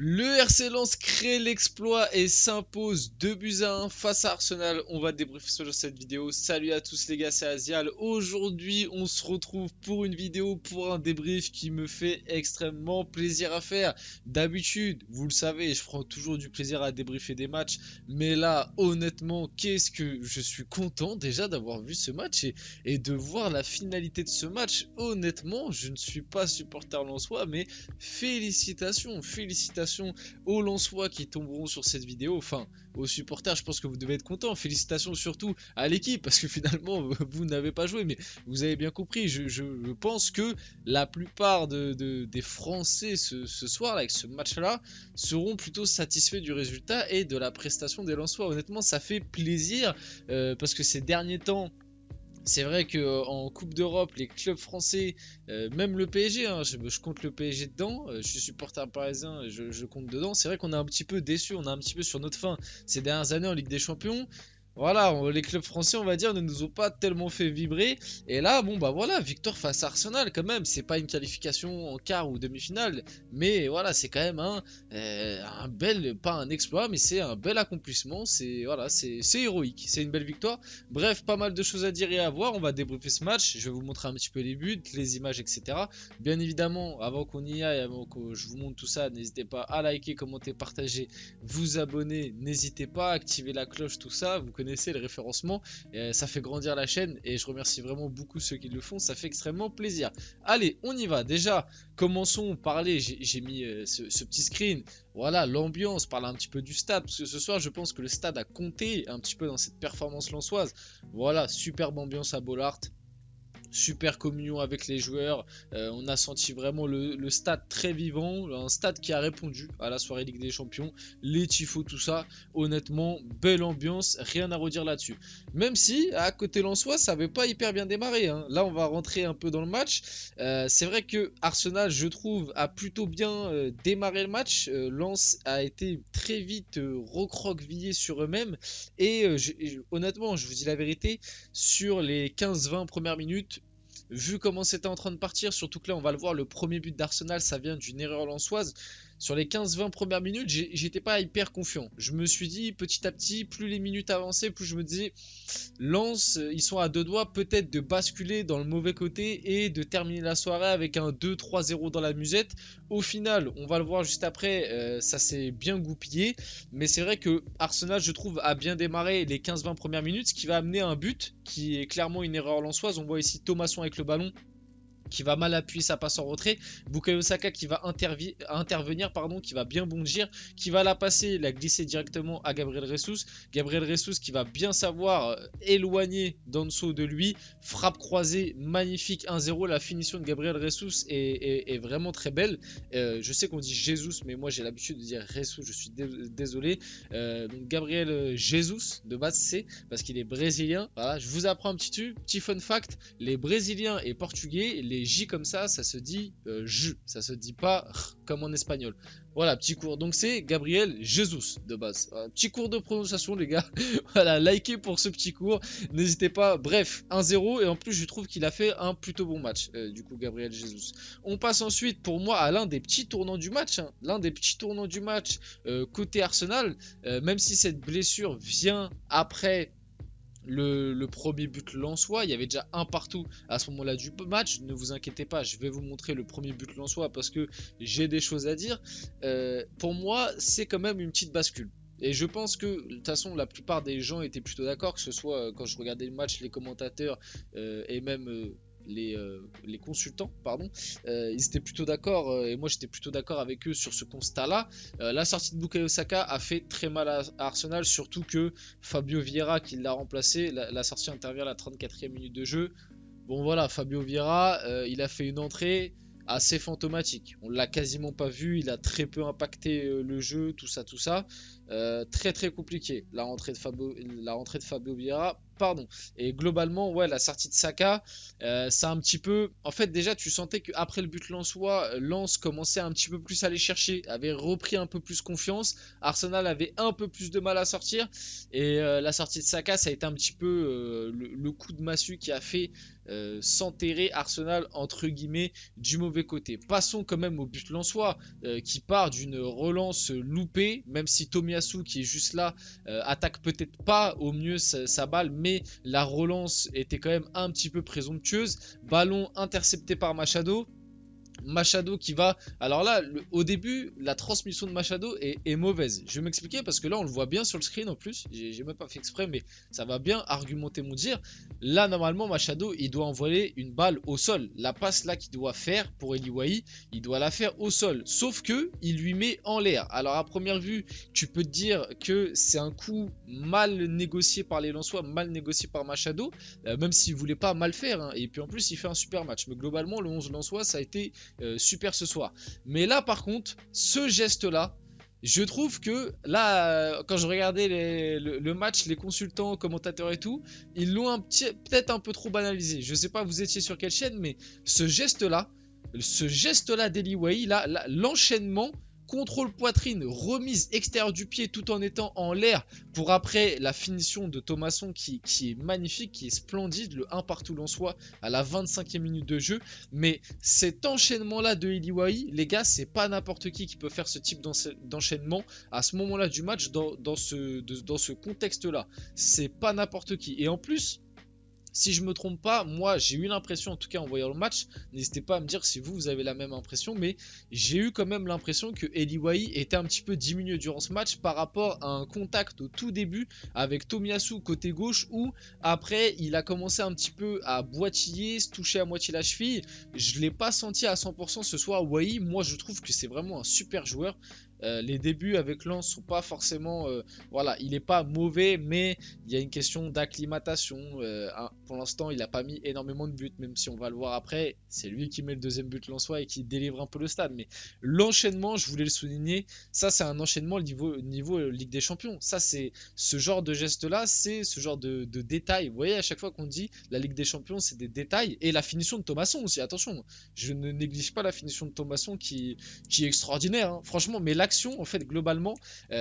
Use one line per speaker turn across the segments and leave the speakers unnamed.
Le RC Lens crée l'exploit et s'impose 2 buts à 1 face à Arsenal. On va débriefer sur cette vidéo. Salut à tous les gars, c'est Azial. Aujourd'hui, on se retrouve pour une vidéo, pour un débrief qui me fait extrêmement plaisir à faire. D'habitude, vous le savez, je prends toujours du plaisir à débriefer des matchs. Mais là, honnêtement, qu'est-ce que je suis content déjà d'avoir vu ce match et de voir la finalité de ce match. Honnêtement, je ne suis pas supporter lensois, mais félicitations aux Lensois qui tomberont sur cette vidéo. Enfin, aux supporters, je pense que vous devez être contents. Félicitations surtout à l'équipe, parce que finalement, vous n'avez pas joué. Mais vous avez bien compris, je pense que la plupart des Français ce soir, avec ce match-là, seront plutôt satisfaits du résultat et de la prestation des Lensois. Honnêtement, ça fait plaisir, parce que ces derniers temps, c'est vrai qu'en Coupe d'Europe, les clubs français, même le PSG, hein, je compte le PSG dedans, je suis supporter parisien, je compte dedans. C'est vrai qu'on est un petit peu déçu, on est un petit peu sur notre faim ces dernières années en Ligue des Champions. Voilà, les clubs français, on va dire, ne nous ont pas tellement fait vibrer. Et là, bon, bah voilà, victoire face à Arsenal quand même. C'est pas une qualification en quart ou demi-finale, mais voilà, c'est quand même un bel, pas un exploit, mais c'est un bel accomplissement. C'est voilà, c'est héroïque, c'est une belle victoire. Bref, pas mal de choses à dire et à voir. On va débriefer ce match. Je vais vous montrer un petit peu les buts, les images, etc. Bien évidemment, avant qu'on y aille, avant que je vous montre tout ça, n'hésitez pas à liker, commenter, partager, vous abonner. N'hésitez pas à activer la cloche, tout ça. Vous connaissez le référencement, ça fait grandir la chaîne et je remercie vraiment beaucoup ceux qui le font, ça fait extrêmement plaisir. Allez, on y va. Déjà, commençons par les, j'ai mis ce petit screen. Voilà, l'ambiance, parle un petit peu du stade, parce que ce soir, je pense que le stade a compté un petit peu dans cette performance lensoise. Voilà, superbe ambiance à Bollaert. Super communion avec les joueurs, on a senti vraiment le stade très vivant, un stade qui a répondu à la soirée Ligue des Champions, les tifos, tout ça. Honnêtement, belle ambiance, rien à redire là-dessus. Même si à côté lensois, ça n'avait pas hyper bien démarré, hein. Là, on va rentrer un peu dans le match. C'est vrai que Arsenal, je trouve, a plutôt bien démarré le match. Lens a été très vite recroquevillé sur eux-mêmes et honnêtement, je vous dis la vérité, sur les 15-20 premières minutes, vu comment c'était en train de partir, surtout que là on va le voir, le premier but d'Arsenal ça vient d'une erreur lensoise. Sur les 15-20 premières minutes, j'étais pas hyper confiant. Je me suis dit petit à petit, plus les minutes avançaient, plus je me disais Lens, ils sont à deux doigts peut-être de basculer dans le mauvais côté et de terminer la soirée avec un 2-3-0 dans la musette. Au final, on va le voir juste après, ça s'est bien goupillé. Mais c'est vrai que Arsenal, je trouve, a bien démarré les 15-20 premières minutes, ce qui va amener à un but qui est clairement une erreur lensoise. On voit ici Thomasson avec le ballon qui va mal appuyer sa passe en retrait, Bukayo Saka qui va intervenir, pardon, qui va bien bondir, qui va la passer, la glisser directement à Gabriel Jesus. Gabriel Jesus qui va bien savoir éloigner Danso de lui, frappe croisée, magnifique 1-0, la finition de Gabriel Jesus est vraiment très belle. Je sais qu'on dit Jesus, mais moi j'ai l'habitude de dire Jesus, je suis désolé. Donc Gabriel Jesus, de base c'est parce qu'il est brésilien. Voilà, je vous apprends un petit fun fact, les brésiliens et portugais, les J comme ça se dit J, ça se dit pas R comme en espagnol. Voilà, petit cours. Donc c'est Gabriel Jesus de base. Petit cours de prononciation les gars. Voilà, likez pour ce petit cours. N'hésitez pas. Bref, 1-0 et en plus je trouve qu'il a fait un plutôt bon match. Du coup Gabriel Jesus. On passe ensuite pour moi à l'un des petits tournants du match. Hein. L'un des petits tournants du match côté Arsenal. Même si cette blessure vient après le premier but lensois, il y avait déjà un partout à ce moment-là du match. Ne vous inquiétez pas, je vais vous montrer le premier but lensois parce que j'ai des choses à dire. Pour moi, c'est quand même une petite bascule. Et je pense que de toute façon, la plupart des gens étaient plutôt d'accord, que ce soit quand je regardais le match, les commentateurs et même les consultants, pardon, ils étaient plutôt d'accord et moi j'étais plutôt d'accord avec eux sur ce constat-là. La sortie de Bukayo Saka a fait très mal à Arsenal, surtout que Fabio Vieira qui l'a remplacé, la sortie intervient à la 34e minute de jeu. Bon voilà, Fabio Vieira, il a fait une entrée assez fantomatique. On l'a quasiment pas vu, il a très peu impacté le jeu, tout ça. Très très compliqué la rentrée de Fabio Vieira. pardon. Et globalement, ouais, la sortie de Saka, c'est un petit peu... En fait, déjà, tu sentais qu'après le but lensois, Lens commençait un petit peu plus à les chercher, avait repris un peu plus confiance. Arsenal avait un peu plus de mal à sortir. Et la sortie de Saka, ça a été un petit peu le coup de massue qui a fait s'enterrer Arsenal, entre guillemets, du mauvais côté. Passons quand même au but lensois, qui part d'une relance loupée, même si Tomiyasu, qui est juste là, attaque peut-être pas au mieux sa balle, mais la relance était quand même un petit peu présomptueuse. Ballon intercepté par Machado. Machado qui va... Alors là, au début, la transmission de Machado est mauvaise. Je vais m'expliquer parce que là, on le voit bien sur le screen en plus. J'ai même pas fait exprès, mais ça va bien argumenter mon dire. Là, normalement, Machado, il doit envoyer une balle au sol. La passe là qu'il doit faire pour Eliwahi, il doit la faire au sol. Sauf que il lui met en l'air. Alors à première vue, tu peux te dire que c'est un coup mal négocié par les Lensois, mal négocié par Machado, même s'il voulait pas mal faire. Hein. Et puis en plus, il fait un super match. Mais globalement, le 11 Lensois, ça a été... super ce soir. Mais là par contre, ce geste là, je trouve que là, quand je regardais le match, les consultants, commentateurs et tout, ils l'ont peut-être un peu trop banalisé. Je sais pas, vous étiez sur quelle chaîne, mais ce geste là d'Eliwahi, là, l'enchaînement, contrôle poitrine, remise extérieure du pied tout en étant en l'air pour après la finition de Thomasson qui est magnifique, qui est splendide, le 1 partout lensois à la 25e minute de jeu. Mais cet enchaînement là de Eliwahi, les gars, c'est pas n'importe qui peut faire ce type d'enchaînement à ce moment là du match dans ce contexte là. C'est pas n'importe qui. Et en plus, si je me trompe pas, moi j'ai eu l'impression, en tout cas en voyant le match, n'hésitez pas à me dire si vous avez la même impression, mais j'ai eu quand même l'impression que Eliwahi était un petit peu diminué durant ce match par rapport à un contact au tout début avec Tomiyasu côté gauche, où après il a commencé un petit peu à boitiller, se toucher à moitié la cheville. Je l'ai pas senti à 100% ce soir. Wahi, moi je trouve que c'est vraiment un super joueur. Les débuts avec Lens sont pas forcément... voilà, il est pas mauvais, mais il y a une question d'acclimatation. Pour l'instant, il n'a pas mis énormément de buts, même si on va le voir après. C'est lui qui met le deuxième but lensois et qui délivre un peu le stade. Mais l'enchaînement, je voulais le souligner, ça c'est un enchaînement niveau Ligue des Champions. Ça c'est ce genre de geste-là, c'est ce genre de détails. Vous voyez, à chaque fois qu'on dit la Ligue des Champions, c'est des détails. Et la finition de Thomasson aussi, attention. Je ne néglige pas la finition de Thomasson qui est extraordinaire. Hein. Franchement, mais l'action, en fait, globalement,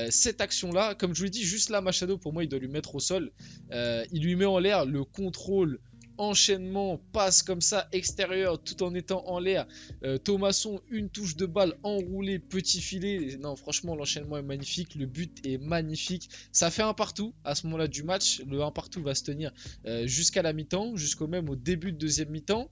cette action-là, comme je vous l'ai dit, juste là, Machado, pour moi, il doit lui mettre au sol. Il lui met en l'air le contrôle, enchaînement, passe comme ça, extérieur, tout en étant en l'air. Thomasson, une touche de balle enroulée, petit filet. Non, franchement, l'enchaînement est magnifique. Le but est magnifique. Ça fait un partout à ce moment-là du match. Le 1 partout va se tenir jusqu'à la mi-temps, jusqu'au même au début de deuxième mi-temps.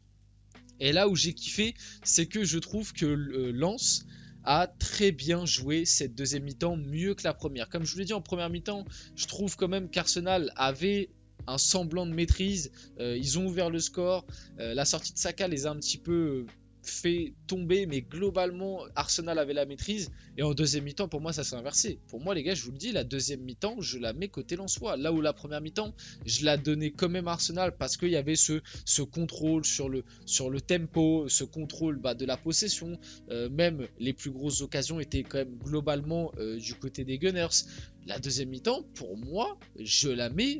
Et là où j'ai kiffé, c'est que je trouve que Lens a très bien joué cette deuxième mi-temps, mieux que la première. Comme je vous l'ai dit en première mi-temps, je trouve quand même qu'Arsenal avait un semblant de maîtrise. Ils ont ouvert le score. La sortie de Saka les a un petit peu fait tomber, mais globalement Arsenal avait la maîtrise. Et en deuxième mi-temps, pour moi, ça s'est inversé. Pour moi, les gars, je vous le dis, la deuxième mi-temps, je la mets côté lensois. Là où la première mi-temps, je la donnais quand même à Arsenal parce qu'il y avait ce contrôle sur le tempo, ce contrôle de la possession. Même les plus grosses occasions étaient quand même globalement du côté des Gunners. La deuxième mi-temps, pour moi, je la mets,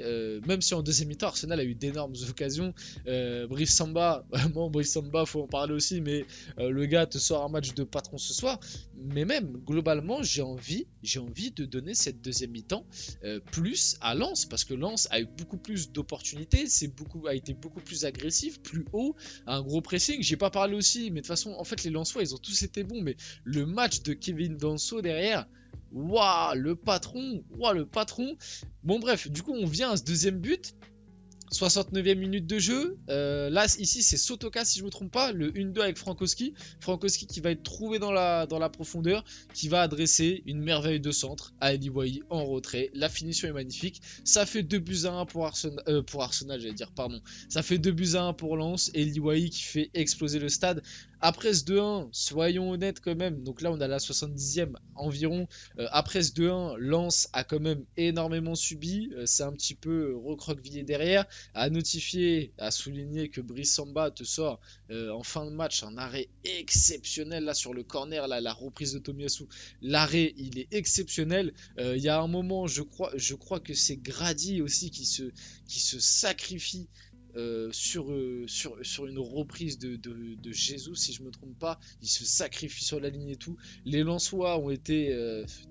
même si en deuxième mi-temps, Arsenal a eu d'énormes occasions. Brice Samba, vraiment, Brice Samba, faut en parler aussi, mais le gars te sort un match de patron ce soir. Mais même, globalement, j'ai envie de donner cette deuxième mi-temps plus à Lens, parce que Lens a eu beaucoup plus d'opportunités, a été beaucoup plus agressif, plus haut, un gros pressing. J'ai pas parlé aussi, mais de toute façon, en fait, les Lensois, ils ont tous été bons, mais le match de Kevin Danso derrière... Waouh, le patron. Bon bref, du coup on vient à ce deuxième but. 69e minute de jeu. Là, ici, c'est Sotoka, si je ne me trompe pas. Le 1-2 avec Frankowski. Frankowski qui va être trouvé dans la profondeur. Qui va adresser une merveille de centre à Eliwahi en retrait. La finition est magnifique. Ça fait 2-1 pour Arsenal, j'allais dire, pardon. Ça fait 2-1 pour Lens. Eliwahi qui fait exploser le stade. Après ce 2-1, soyons honnêtes quand même. Donc là, on a la 70e environ. Après ce 2-1, Lens a quand même énormément subi. C'est un petit peu recroquevillé derrière. à notifier, à souligner que Brice Samba te sort en fin de match un arrêt exceptionnel là sur le corner, là, la reprise de Tomiyasu. L'arrêt, il est exceptionnel. Il y a un moment, je crois que c'est Grady aussi qui se sacrifie sur une reprise de Jesus, si je me trompe pas. Il se sacrifie sur la ligne et tout. Les Lensois ont été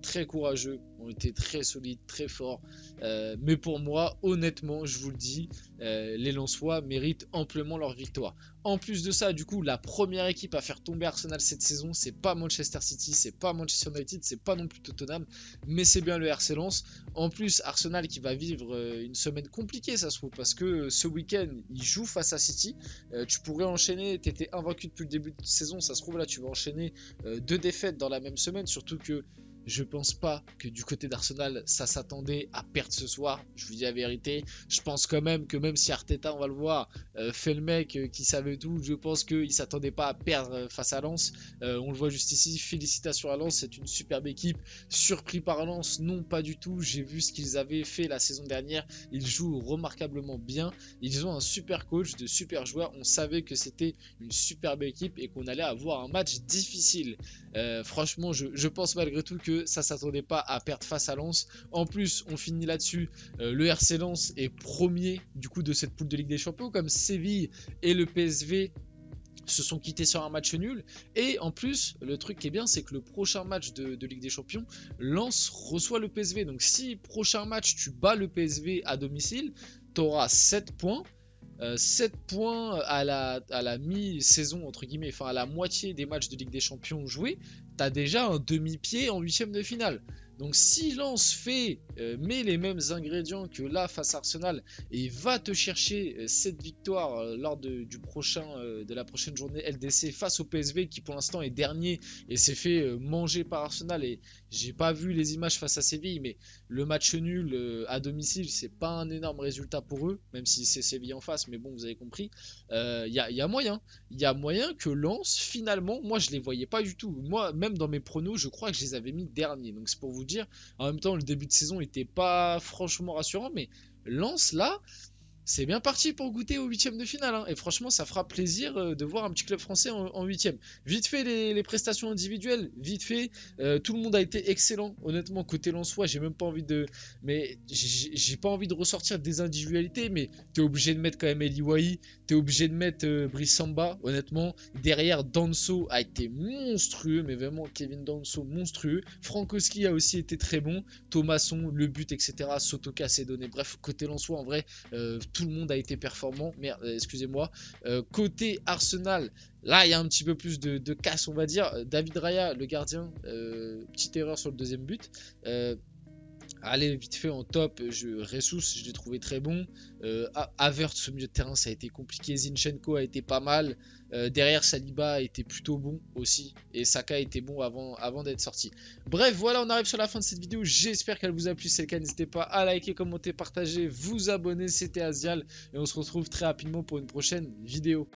très courageux, ont été très solides, très forts. Mais pour moi, honnêtement, je vous le dis, les Lensois méritent amplement leur victoire. En plus de ça, du coup, la première équipe à faire tomber Arsenal cette saison, c'est pas Manchester City, c'est pas Manchester United, c'est pas non plus Tottenham, mais c'est bien le RC Lens. En plus, Arsenal qui va vivre une semaine compliquée, ça se trouve, parce que ce week-end, il joue face à City. Tu pourrais enchaîner, tu étais invaincu depuis le début de saison, ça se trouve là, tu vas enchaîner 2 défaites dans la même semaine, surtout que je pense pas que du côté d'Arsenal, ça s'attendait à perdre ce soir. Je vous dis la vérité. Je pense quand même que même si Arteta, on va le voir, fait le mec qui savait tout, je pense qu'il s'attendait pas à perdre face à Lens. On le voit juste ici. Félicitations à Lens, c'est une superbe équipe. Surpris par Lens, non pas du tout. J'ai vu ce qu'ils avaient fait la saison dernière. Ils jouent remarquablement bien. Ils ont un super coach, de super joueurs. On savait que c'était une superbe équipe et qu'on allait avoir un match difficile. Franchement, je pense malgré tout que ça s'attendait pas à perdre face à Lens. En plus, on finit là-dessus. Le RC Lens est premier du coup de cette poule de Ligue des Champions, comme Séville et le PSV se sont quittés sur un match nul. Et en plus, le truc qui est bien, c'est que le prochain match de Ligue des Champions, Lens reçoit le PSV. Donc si prochain match tu bats le PSV à domicile, tu auras 7 points. 7 points à la mi-saison, entre guillemets, enfin à la moitié des matchs de Ligue des Champions joués, t'as déjà un demi-pied en 8ème de finale. Donc si Lens met les mêmes ingrédients que là face à Arsenal et va te chercher cette victoire lors de la prochaine journée LDC face au PSV qui pour l'instant est dernier et s'est fait manger par Arsenal, et j'ai pas vu les images face à Séville, mais le match nul à domicile c'est pas un énorme résultat pour eux, même si c'est Séville en face, mais bon vous avez compris. Il y a moyen que Lens finalement, moi je les voyais pas du tout, moi même dans mes pronos je crois que je les avais mis derniers, donc c'est pour vous dire. En même temps, le début de saison n'était pas franchement rassurant, mais Lens là, c'est bien parti pour goûter au 8ème de finale, hein. Et franchement, ça fera plaisir de voir un petit club français en 8ème. Vite fait, les prestations individuelles, vite fait. Tout le monde a été excellent. Honnêtement, côté Lensois, j'ai même pas envie de. Mais j'ai pas envie de ressortir des individualités, mais t'es obligé de mettre quand même Eli Wahi. T'es obligé de mettre Brice Samba. Honnêtement, derrière, Danso a été monstrueux, mais vraiment, Kevin Danso, monstrueux. Frankowski a aussi été très bon. Thomasson, le but, etc. Sotoka s'est donné. Bref, côté Lensois, en vrai. Tout le monde a été performant. Merde, excusez-moi. Côté Arsenal, là il y a un petit peu plus de casse, on va dire. David Raya, le gardien, petite erreur sur le deuxième but. Allez, vite fait en top, Ressus, je l'ai trouvé très bon. Havertz au milieu de terrain, ça a été compliqué. Zinchenko a été pas mal. Derrière, Saliba a été plutôt bon aussi. Et Saka a été bon avant d'être sorti. Bref, voilà, on arrive sur la fin de cette vidéo. J'espère qu'elle vous a plu. Si c'est le cas, n'hésitez pas à liker, commenter, partager, vous abonner. C'était Azial. Et on se retrouve très rapidement pour une prochaine vidéo.